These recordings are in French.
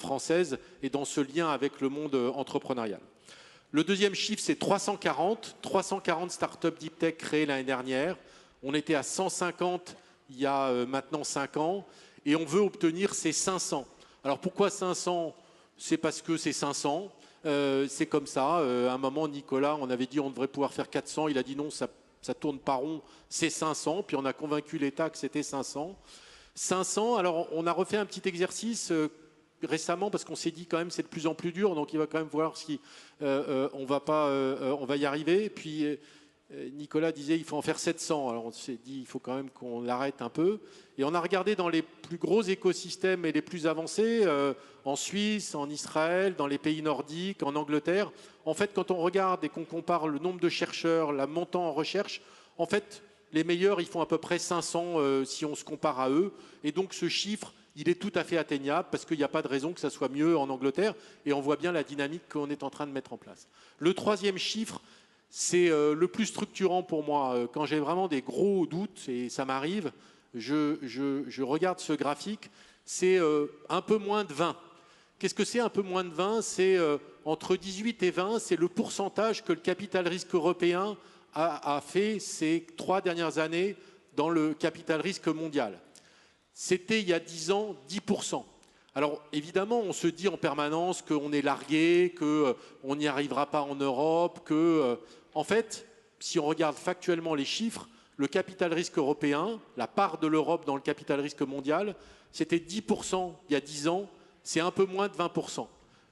française et dans ce lien avec le monde entrepreneurial. Le deuxième chiffre, c'est 340. 340 startups deep tech créées l'année dernière. On était à 150 il y a maintenant 5 ans et on veut obtenir ces 500. Alors pourquoi 500? C'est parce que c'est 500. C'est comme ça. À un moment, Nicolas, on avait dit on devrait pouvoir faire 400. Il a dit non, ça tourne pas rond, c'est 500. Puis on a convaincu l'État que c'était 500. 500, alors on a refait un petit exercice récemment parce qu'on s'est dit quand même c'est de plus en plus dur, donc il va quand même voir si on va y arriver. Et puis Nicolas disait il faut en faire 700, alors on s'est dit il faut quand même qu'on l'arrête un peu. Et on a regardé dans les plus gros écosystèmes et les plus avancés, en Suisse, en Israël, dans les pays nordiques, en Angleterre. En fait, quand on regarde et qu'on compare le nombre de chercheurs, la montant en recherche, en fait, les meilleurs, ils font à peu près 500 si on se compare à eux. Et donc ce chiffre, il est tout à fait atteignable parce qu'il n'y a pas de raison que ça soit mieux en Angleterre. Et on voit bien la dynamique qu'on est en train de mettre en place. Le troisième chiffre, c'est le plus structurant pour moi. Quand j'ai vraiment des gros doutes, et ça m'arrive, je regarde ce graphique, c'est un peu moins de 20. Qu'est-ce que c'est un peu moins de 20? C'est entre 18 et 20, c'est le pourcentage que le capital risque européen a fait ces 3 dernières années dans le capital risque mondial. C'était il y a 10 ans 10%. Alors évidemment, on se dit en permanence qu'on est largué, qu'on n'y arrivera pas en Europe, que en fait, si on regarde factuellement les chiffres, le capital risque européen, la part de l'Europe dans le capital risque mondial, c'était 10% il y a 10 ans, c'est un peu moins de 20%.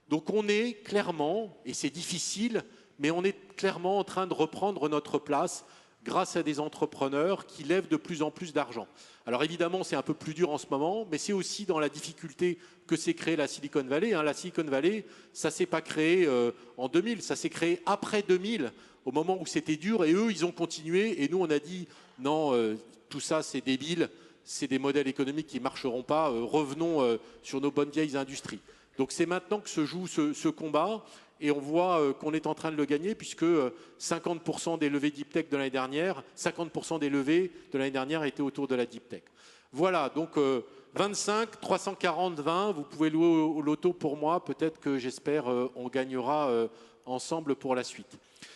Donc on est clairement, et c'est difficile, mais on est clairement en train de reprendre notre place grâce à des entrepreneurs qui lèvent de plus en plus d'argent. Alors évidemment, c'est un peu plus dur en ce moment, mais c'est aussi dans la difficulté que s'est créée la Silicon Valley. La Silicon Valley, ça ne s'est pas créé en 2000, ça s'est créé après 2000, au moment où c'était dur, et eux, ils ont continué, et nous, on a dit, non, tout ça, c'est débile, c'est des modèles économiques qui ne marcheront pas, revenons sur nos bonnes vieilles industries. Donc c'est maintenant que se joue ce combat, et on voit qu'on est en train de le gagner puisque 50% des levées deep tech de l'année dernière, 50% des levées de l'année dernière étaient autour de la deep tech. Voilà, donc 25, 340, 20, vous pouvez louer au loto pour moi, peut-être que j'espère on gagnera ensemble pour la suite.